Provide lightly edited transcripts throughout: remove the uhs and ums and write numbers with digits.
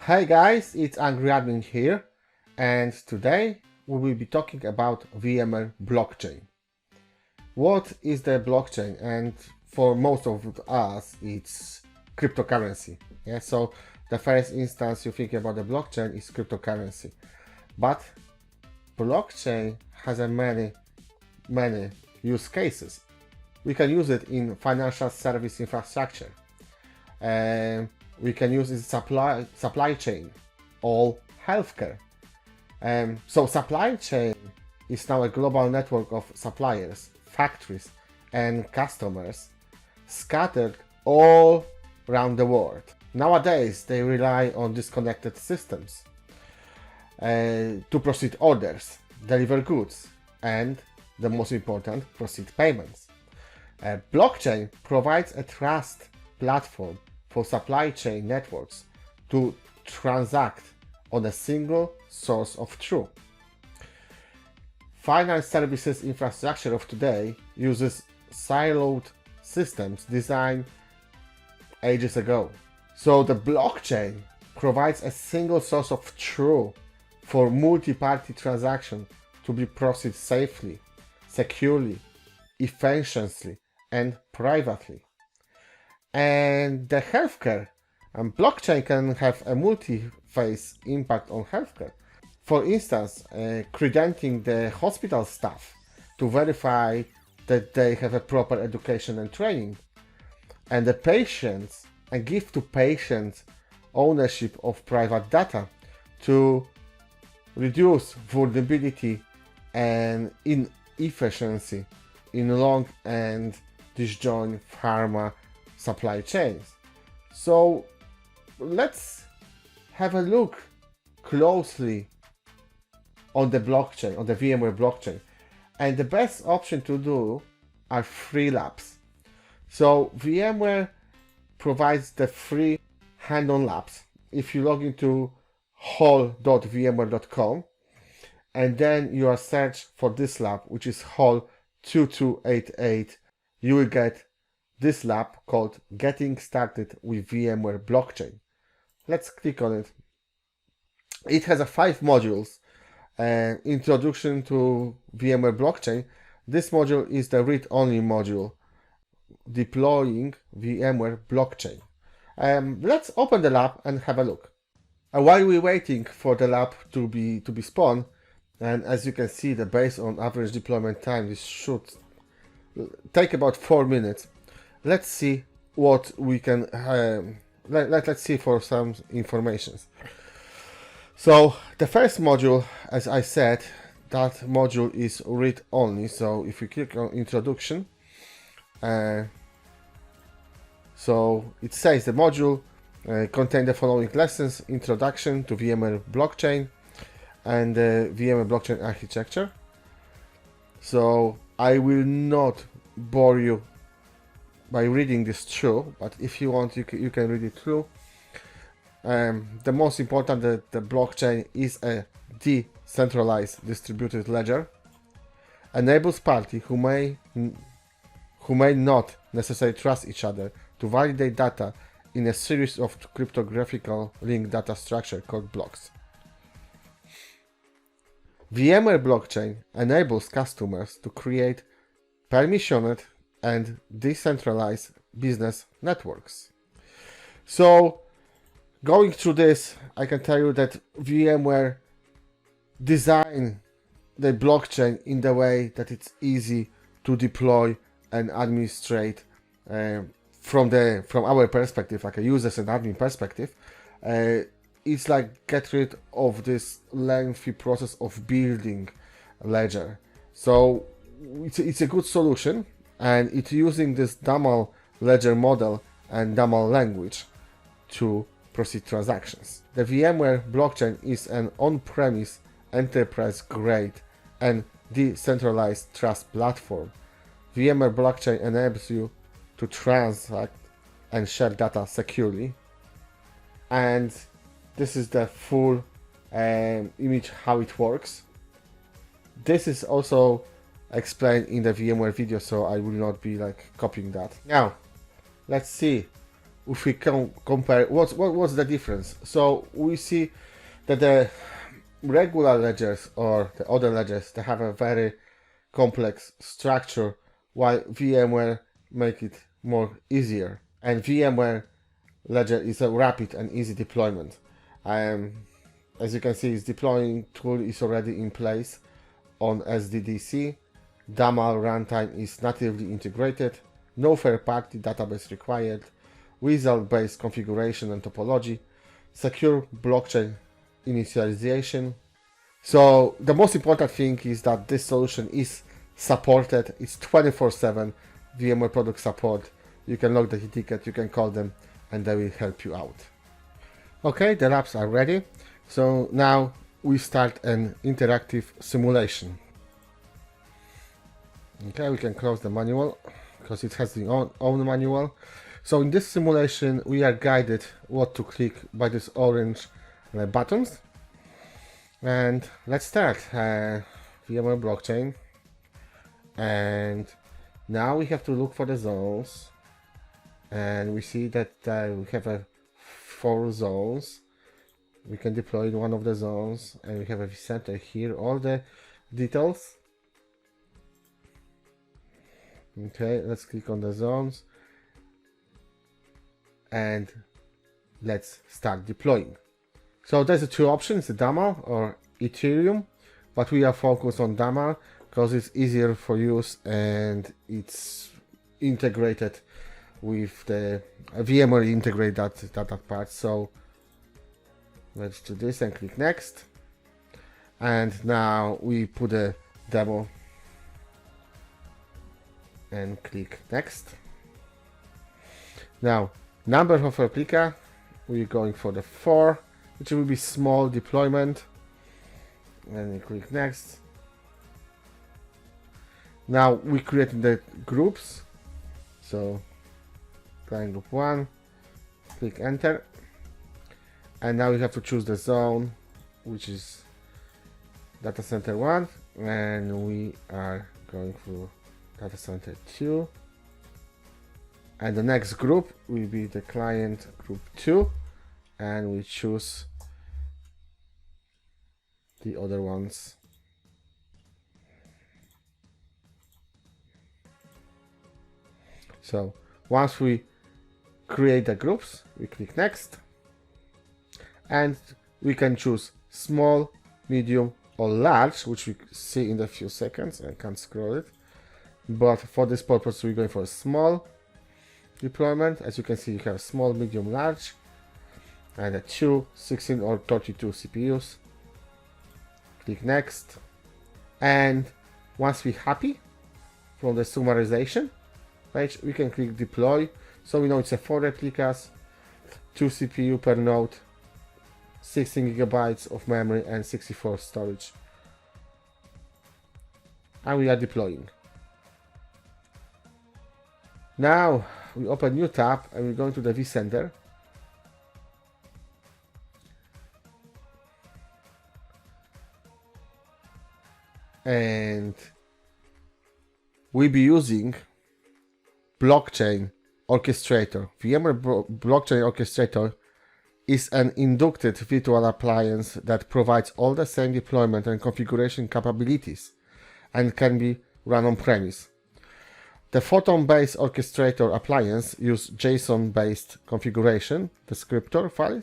Hey guys, it's Angry Admin here, and today we will be talking about VMware Blockchain. What is the blockchain? And for most of us, it's cryptocurrency. Yeah, so the first instance you think about the blockchain is cryptocurrency, but blockchain has many use cases. We can use it in financial service infrastructure. We can use it in supply chain or healthcare. So supply chain is now a global network of suppliers, factories, and customers scattered all around the world. Nowadays, they rely on disconnected systems to proceed orders, deliver goods, and the most important, proceed payments. Blockchain provides a trust platform for supply chain networks to transact on a single source of truth. Finance services infrastructure of today uses siloed systems designed ages ago. So the blockchain provides a single source of truth for multi-party transactions to be processed safely, securely, efficiently, and privately. And the healthcare and blockchain can have a multi-phase impact on healthcare. For instance, crediting the hospital staff to verify that they have a proper education and training, and the patients, and give to patients ownership of private data to reduce vulnerability and inefficiency in long and disjoint pharma supply chains. So let's have a look closely on the blockchain, on the VMware blockchain. And the best option to do are free labs. So VMware provides the free hand-on labs. If you log into hall.vmware.com and then you are search for this lab, which is hall 2288, you will get this lab called Getting Started with VMware Blockchain. Let's click on it. It has 5 modules. Introduction to VMware Blockchain. This module is the read-only module. Deploying VMware Blockchain. Let's open the lab and have a look. While we're waiting for the lab to be spawned, and as you can see, the based on average deployment time, this should take about 4 minutes. Let's see what we can, let's see for some information. So the first module, as I said, that module is read only. So if you click on introduction, so it says the module contains the following lessons: introduction to VMware blockchain and the VMware blockchain architecture. So I will not bore you by reading this through, but if you want, you can read it through. The most important, the blockchain is a decentralized distributed ledger, enables parties who may not necessarily trust each other to validate data in a series of cryptographical linked data structure called blocks. VMware blockchain enables customers to create permissioned and decentralized business networks. So going through this, I can tell you that VMware designed the blockchain in the way that it's easy to deploy and administrate from our perspective, like a users and admin perspective. It's like get rid of this lengthy process of building a ledger. So it's a good solution, and it's using this DAML ledger model and DAML language to proceed transactions. The VMware blockchain is an on-premise, enterprise-grade, and decentralized trust platform. VMware blockchain enables you to transact and share data securely. And this is the full image how it works. This is also explained in the VMware video, so I will not be like copying that. Now, let's see if we can compare, what's the difference? So we see that the regular ledgers or the other ledgers, they have a very complex structure, while VMware make it more easier. And VMware ledger is a rapid and easy deployment. As you can see, its deploying tool is already in place on SDDC. DAML runtime is natively integrated. No third-party database required. Result-based configuration and topology. Secure blockchain initialization. So the most important thing is that this solution is supported. It's 24/7 VMware product support. You can log the ticket, you can call them, and they will help you out. Okay, the labs are ready. So now we start an interactive simulation. Okay, we can close the manual because it has the own manual. So in this simulation, we are guided what to click by these orange buttons. And let's start. VMware Blockchain. And now we have to look for the zones. And we see that we have 4 zones. We can deploy in one of the zones. And we have a vCenter here. All the details. Okay, let's click on the zones. And let's start deploying. So there's 2 options, the DAML or Ethereum, but we are focused on DAML because it's easier for use and it's integrated with the VMware integrate that part. So let's do this and click next. And now we put a demo and click next. Now number of replica, we're going for the 4, which will be small deployment, and you click next. Now we created the groups, so client group 1, click enter, and now we have to choose the zone, which is data center 1, and we are going for data center 2. And the next group will be the client group 2, and we choose the other ones. So once we create the groups, we click next, and we can choose small, medium, or large, which we see in a few seconds. I can't scroll it, but for this purpose we're going for a small deployment. As you can see, you have small, medium, large, and 2, 16 or 32 CPUs. Click next, and once we're happy from the summarization page, we can click deploy. So we know it's a 4 replicas, 2 CPU per node, 16 GB of memory and 64 storage, and we are deploying. Now we open new tab and we're going to the vCenter. And we'll be using Blockchain Orchestrator. VMware Blockchain Orchestrator is an inducted virtual appliance that provides all the same deployment and configuration capabilities and can be run on premise. The Photon-based orchestrator appliance uses JSON-based configuration descriptor file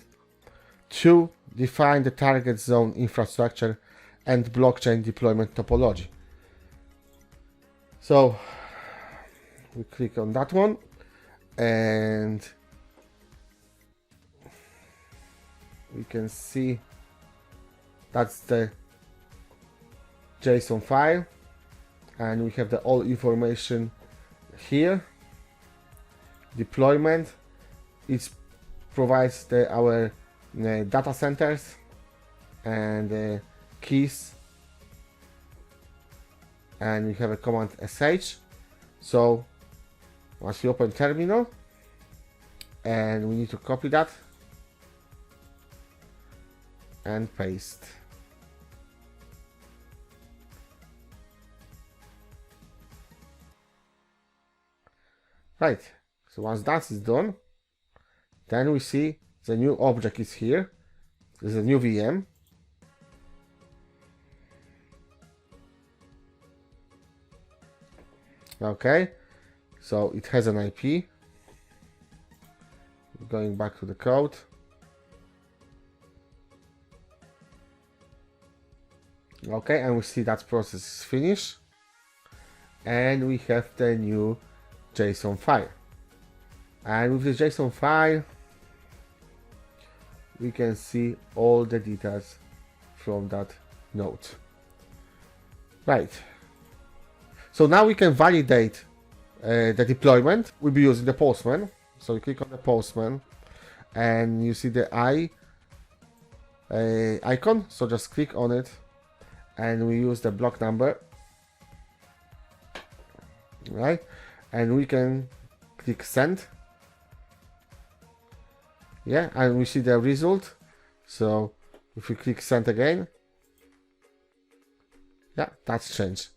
to define the target zone infrastructure and blockchain deployment topology. So we click on that one, and we can see that's the JSON file, and we have the all information here. Deployment, it provides our data centers and keys, and we have a command sh. So once we open terminal, and we need to copy that and paste. Right, so once that is done, Then we see the new object is here. There's a new VM. Okay, so it has an IP. Going back to the code. Okay, and we see that process is finished. And we have the new JSON file. And with the JSON file, we can see all the details from that node. Right. So now we can validate the deployment. We'll be using the Postman. So you click on the Postman and you see the icon. So just click on it and we use the block number. Right. And we can click send. Yeah, and we see the result. So if we click send again, yeah, that's changed,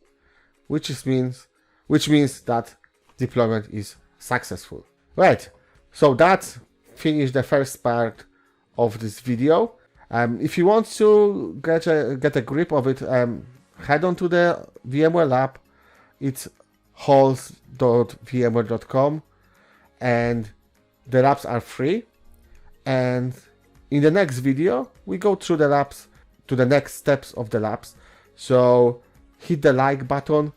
which means that deployment is successful. Right, so that finished the first part of this video. If you want to get a grip of it, head on to the VMware lab. It's halls.vmware.com, and the labs are free. And in the next video, we go through the labs to the next steps of the labs. So hit the like button,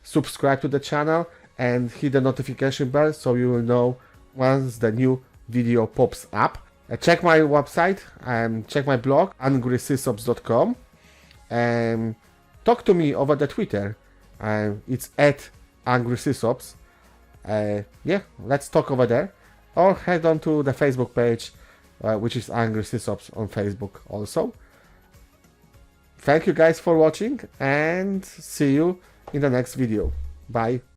subscribe to the channel, and hit the notification bell so you will know once the new video pops up. Check my website and check my blog, angrysysops.com, and talk to me over the Twitter. It's @angrysysops. Yeah, let's talk over there. Or head on to the Facebook page, which is Angry Sysops on Facebook also. Thank you guys for watching and see you in the next video. Bye.